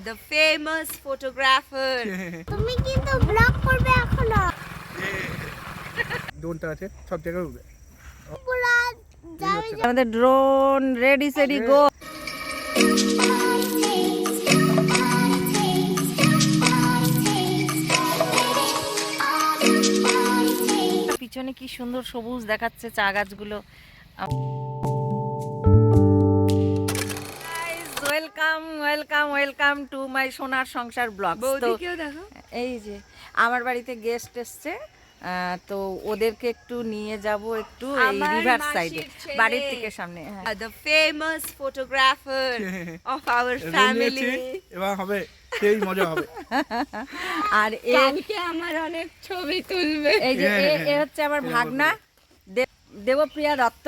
The famous photographer. তুমি কিন্তু blog করবে এখনো ড্রোনটা আছে সব জায়গায় উঠবে। পুরা যাবে আমাদের ড্রোন রেডি সেডি গো। পিছনে কি সুন্দর সবুজ দেখাচ্ছে চা গাছগুলো। Welcome welcome welcome to my সোনার সংসার ব্লগ। তো এই যে আমার বাড়িতে গেস্ট এসছে, তো ওদেরকে একটু নিয়ে যাব একটু এই রিভার সাইডে, বাড়ির থেকে সামনে। The famous photographer of our family. এবার হবে সেই মজা হবে। আর কালকে আমার অনেক ছবি তুলবে। এই যে এ হচ্ছে আমার ভাগনা দেবপ্রিয়া দত্ত।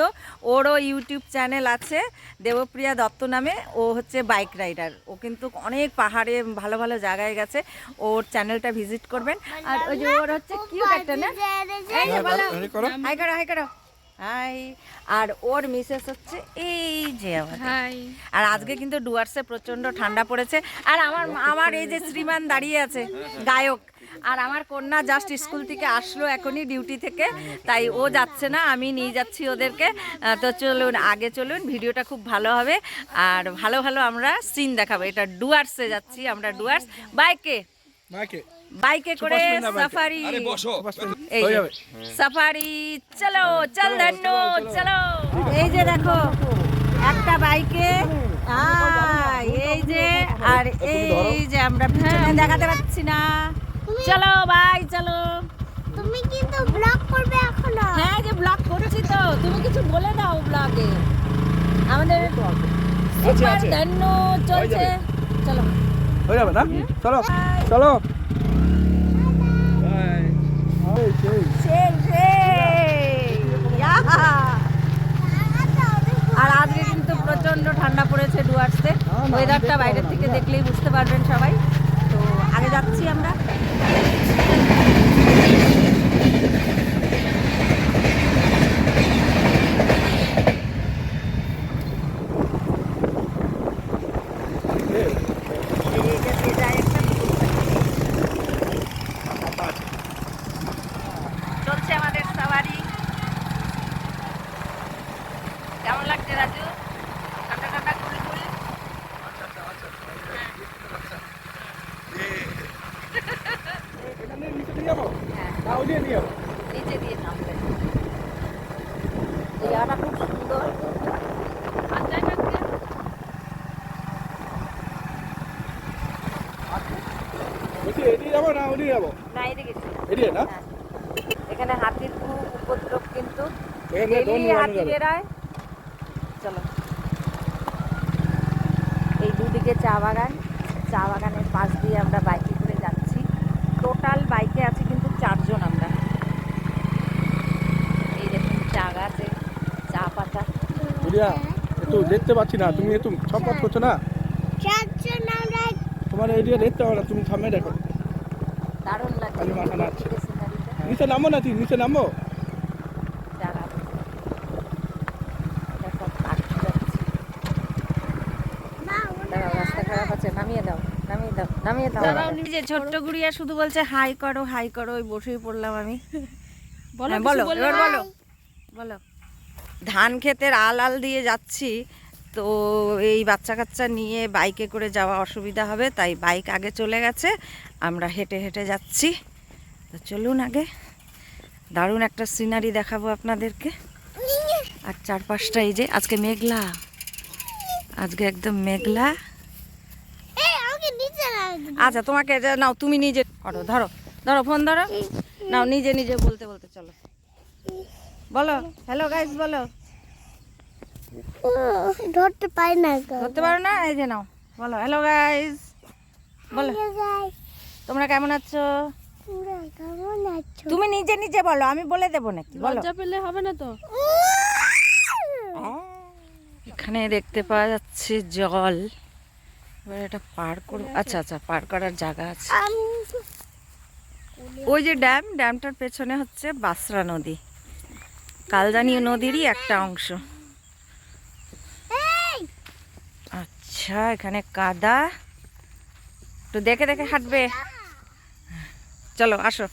ওরও ইউটিউব চ্যানেল আছে দেবপ্রিয়া দত্ত নামে। ও হচ্ছে বাইক রাইডার। ও কিন্তু অনেক পাহাড়ে ভালো ভালো জায়গায় গেছে। ওর চ্যানেলটা ভিজিট করবেন। আর ওই যে ওর হচ্ছে কিউট একটা না, এই যে বলো হাই করো হাই করো হাই। আর ওর মিসেস হচ্ছে এই যে হাই। আর আজকে কিন্তু ডুয়ার্সে প্রচন্ড ঠান্ডা পড়েছে। আর আমার এই যে শ্রীমান দাঁড়িয়ে আছে গায়ক। আর আমার কন্যা জাস্ট স্কুল থেকে আসলো এখনই ডিউটি থেকে, তাই ও যাচ্ছে না, আমি নিয়ে যাচ্ছি ওদেরকে। তো চলুন আগে চলুন, ভিডিওটা খুব ভালো হবে আর ভালো ভালো আমরা সিন দেখাবো। এটা ডুয়ার্সে যাচ্ছি আমরা, ডুয়ার্স বাইকে করে সাফারি। এই যে সাফারি, চলো চল ধন্য চলো। এই যে দেখো একটা বাইকে, এই যে আর এই যে আমরা পিছনে দেখাতে পাচ্ছি না। চলো ভাই চলো। তুমি কিন্তু ব্লগ করবে এখনো। হ্যাঁ যে ব্লগ করছি তো, তুমি কিছু বলে দাও ব্লগে। আমাদের সুপার ধন্য চলছে। চলো হয়ে যাবে না? চলো চলো। আর আজকে কিন্তু প্রচন্ড ঠান্ডা পড়েছে ডুয়ার্সে। ওয়েদারটা বাইরের থেকে দেখলেই বুঝতে পারবেন সবাই। তো আগে যাচ্ছি আমরা। চলছে আমাদের সাওয়ারি। কেমন লাগছে রাজু? ঠান্ডা ঠান্ডা কুলকুল। নিচে দিয়ে নামবে। এই জায়গাটা খুব সুন্দর। না এদিকে না, এখানে হাতির খুব উপদ্রব কিন্তু। হাতি বেড়ায়। চলো এই দুদিকে চা বাগান, চা বাগানের পাশ দিয়ে আমরা বাইকে করে যাচ্ছি। টোটাল বাইকে আছে কিন্তু 4 জন আমরা। এই দেখুন চা গাছে চা পাতা। একটু দেখতে পাচ্ছি না, তুমি একটু ছটফট করছো না। তোমার এরিয়া দেখতে হবে না, তুমি সামনে দেখো। দারুণ লাগছে মাথা নাচছে। নিচে নামো না, তুই নিচে নামো। রাস্তা খারাপ আছে, নামিয়ে দাও নামিয়ে দাও নামিয়ে দাও। নিজে ছোট্ট গুড়িয়া শুধু বলছে হাই করো হাই করো। ওই বসেই পড়লাম আমি। বলো এবার বলো বলো। ধান ক্ষেতের আল দিয়ে যাচ্ছি, তো এই বাচ্চা কাচ্চা নিয়ে বাইকে করে যাওয়া অসুবিধা হবে, তাই বাইক আগে চলে গেছে, আমরা হেঁটে হেঁটে যাচ্ছি। তো চলুন আগে, দারুণ একটা সিনারি দেখাবো আপনাদেরকে। আর চারপাশটা এই যে আজকে মেঘলা, আজকে একদম মেঘলা। আচ্ছা তোমাকে নাও, তুমি নিজে করো, ধরো ধরো ফোন ধরো, নাও নিজে নিজে বলতে বলতে চলো বলো হ্যালো গাইস বলো। ধরতে পারি না, ধরতে পারো না? এই যে নাও বলো হ্যালো গাইস বলো। তোমরা কেমন আছো? তুমি নিজে নিজে বলো, আমি বলে দেবো নাকি? বলো। লজ্জা পেলে হবে না তো। এখানে দেখতে পাওয়া যাচ্ছে জল। এবার এটা পার করব। আচ্ছা আচ্ছা, পার করার জায়গা আছে। ওই যে ড্যামটার পেছনে হচ্ছে বাসরা নদী, কালজানি নদীরই একটা অংশ। আচ্ছা এখানে কাদা, একটু দেখে দেখে হাঁটবে। চলো আসো।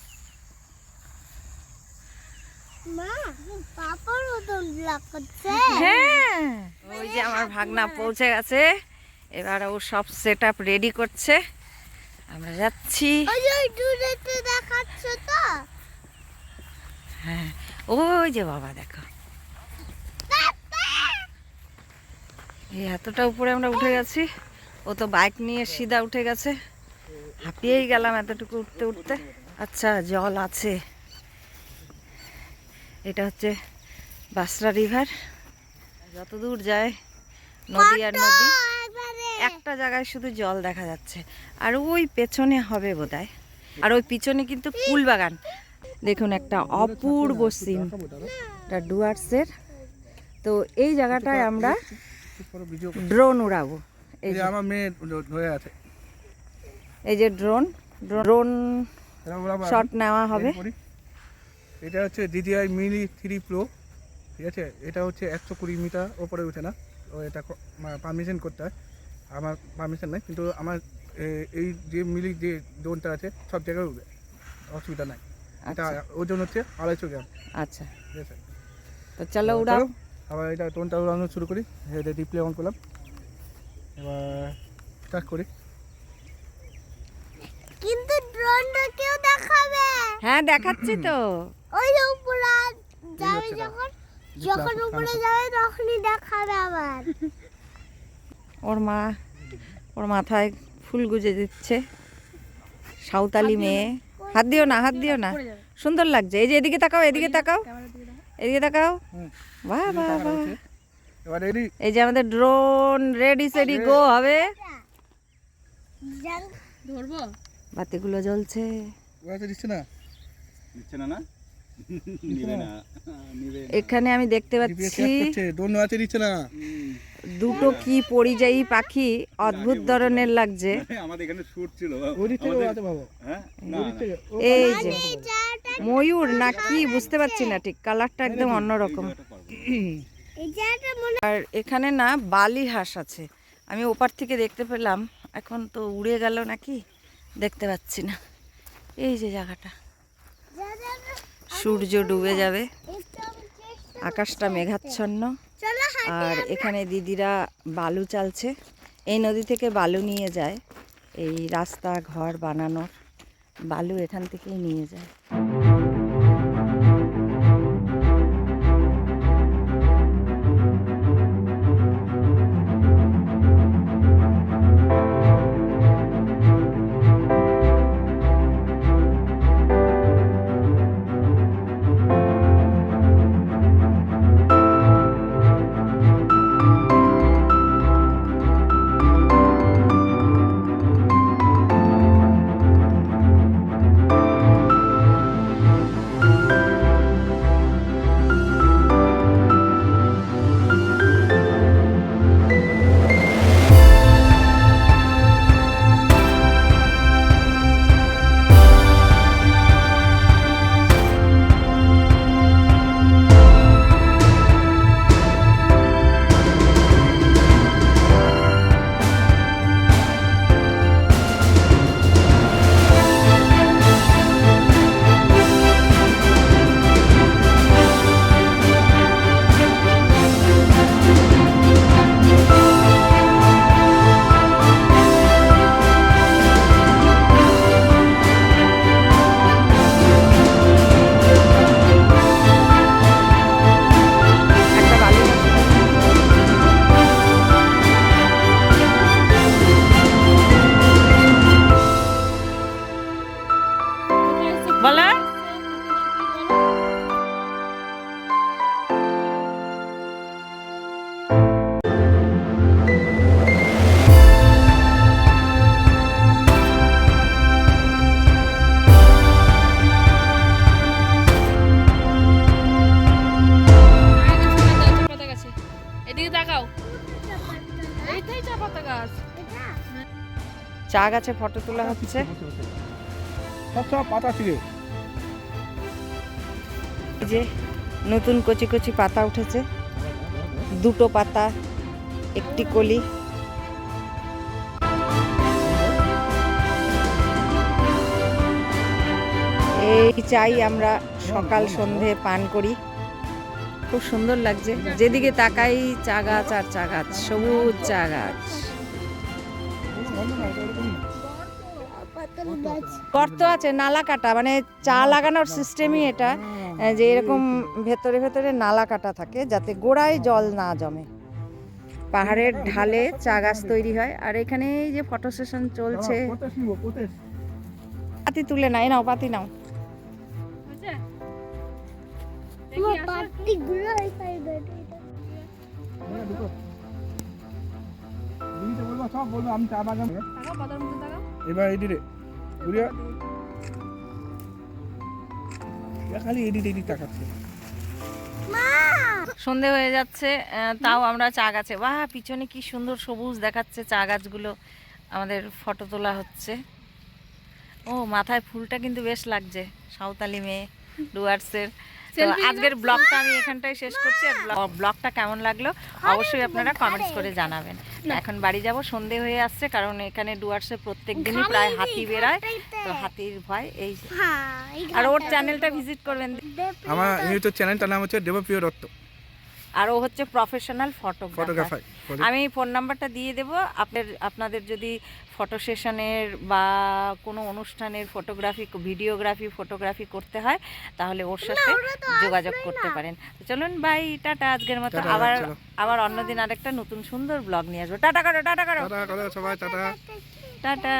মা পাপার মতন ব্লগ করছে। হ্যাঁ, ওই যে আমার ভাগনা পৌঁছে গেছে, এবার ও সব সেট আপ রেডি করছে, আমরা যাচ্ছি। ওই যে দূরেতে দেখাচ্ছ তো। হ্যাঁ, ওই যে বাবা দেখো, এই এতটা উপরে আমরা উঠে গেছি, ও তো বাইক নিয়ে সিধা উঠে গেছে, হাঁপিয়েই গেলাম এতটুকু উঠতে উঠতে। আচ্ছা, জল আছে, এটা হচ্ছে বাসরা রিভার, যত দূর যায় নদী আর নদী, একটা জায়গায় শুধু জল দেখা যাচ্ছে, আর ওই পেছনে হবে বোধহয়, আর ওই পিছনে কিন্তু ফুল বাগান। দেখুন একটা অপূর্ব সিন, এটা ডুয়ার্সের। তো এই জায়গাটায় আমরা ড্রোন উড়াবো। এই যে আমার মেয়ে হয়ে আছে, এই যে ড্রোন শট নেওয়া হবে। এটা হচ্ছে DJI Mini 3 Pro, ঠিক আছে? এটা হচ্ছে 120 মিটার ওপরে উঠে না, ও এটা পারমিশন করতে হয়, আমার পারমিশন নাই, কিন্তু আমার এই যে মিলি যে ড্রোনটা আছে সব জায়গায় উঠবে, অসুবিধা নাই। এটা ওজন হচ্ছে 250 গ্রাম। আচ্ছা, ঠিক আছে, তো চলো উড়াও। আবার এটা ড্রোনটা উড়ানো শুরু করি। এটা ডিপ্লে অন করলাম, এবার স্টার্ট করি। কিন্তু ড্রোনটা কেউ দেখাবে। হ্যাঁ দেখাচ্ছি তো। ওই যে উপরে যাবে, যখন যখন উপরে যাবে তখনই দেখাবে আবার। ওর মাথায় ফুল গুজে দিচ্ছে, সাঁওতালি মেয়ে। হাত দিও না, হাত দিও না, সুন্দর লাগছে। এই যে এদিকে তাকাও, এদিকে তাকাও, এদিকে তাকাও। বাহ বাহ বাহ। এবার রেডি, এই যে আমাদের ড্রোন রেডি সেডি গো হবে। ধরবো? বাতিগুলো জ্বলছে। ওরা দিচ্ছে না, দিচ্ছে না, না নিবে না, নিবে না। এখানে আমি দেখতে পাচ্ছি ড্রোন আছে, দিচ্ছে না। দুটো কি পরিযায়ী পাখি, অদ্ভুত ধরনের লাগছে। আমাদের এখানে শুট ছিল। ওদিক থেকে আছে বাবা, হ্যাঁ, না ওদিক থেকে। এই যে ময়ূর না কি বুঝতে পারছি না ঠিক, কালারটা একদম অন্যরকম। এই জায়গাটা মনে আর এখানে না বালি হাঁস আছে, আমি ওপার থেকে দেখতে পেলাম, এখন তো উড়ে গেল নাকি দেখতে পাচ্ছি না। এই যে জায়গাটা, সূর্য ডুবে যাবে, আকাশটা মেঘাচ্ছন্ন, আর এখানে দিদিরা বালু চালছে। এই নদী থেকে বালু নিয়ে যায়, এই রাস্তা ঘর বানানোর বালু এখান থেকেই নিয়ে যায়। বলা এদিকে তাকাও, এইটাই চা পাতা গাছ। চা গাছে ফটো তোলা হচ্ছে। সব পাতা ছিঁড়ে, এই যে নতুন কচি কচি পাতা উঠেছে, দুটো পাতা, একটি কলি। এই চাই আমরা সকাল সন্ধে পান করি, খুব সুন্দর লাগছে। যেদিকে তাকাই চা গাছ আর চা গাছ, সবুজ চা গাছ। পাতাল গাছ গর্ত আছে, নালা কাটা, মানে চা লাগানোর সিস্টেমই এটা, যে এরকম ভেতরে ভেতরে নালা কাটা থাকে যাতে গোড়ায় জল না জমে। পাহাড়ের ঢালে চা গাছ তৈরি হয়। আর এখানে এই যে ফটো সেশন চলছে। পাতি তুলে নাই, নাও পাতি নাও। তোমার পাতি গুলো হয়ে যাবে। সব বলবো আমি চা বাগান। এবার এদিকে ঘুরিয়া খালি এদিকে তাকাচ্ছে। সন্ধে হয়ে যাচ্ছে, তাও আমরা চা গাছে, বাহ পিছনে কি সুন্দর সবুজ দেখাচ্ছে চা গাছগুলো। আমাদের ফটো তোলা হচ্ছে। ও মাথায় ফুলটা কিন্তু বেশ লাগছে, সাঁওতালি মেয়ে ডুয়ার্সের। তো আজকের ব্লগটা আমি এখানটায় শেষ করছি। আর ব্লগটা কেমন লাগলো অবশ্যই আপনারা কমেন্টস করে জানাবেন। এখন বাড়ি যাব, সন্ধে হয়ে আসছে, কারণ এখানে ডুয়ার্সে প্রত্যেক দিনই প্রায় হাতি বেরায়, তো হাতির ভয় এই। আর ওর চ্যানেলটা ভিজিট করবেন। আমার ইউটিউব চ্যানেলটার নাম হচ্ছে দেবপ্রিয় দত্ত, আর ও হচ্ছে প্রফেশনাল ফটোগ্রাফার। ফটোগ্রাফার। আমি ফোন নাম্বারটা দিয়ে দেবো। আপনাদের যদি ফটো সেশনের বা কোনো অনুষ্ঠানের ফটোগ্রাফি করতে হয় তাহলে ওর সাথে যোগাযোগ করতে পারেন। তো চলুন বাই, টাটা আজকের মতো। টাটা, চলো। আবার অন্যদিন আরেকটা নতুন সুন্দর ব্লগ নিয়ে আসবো। টাটা করো, টাটা করো, টাটা সবাই, টাটা। টাটা।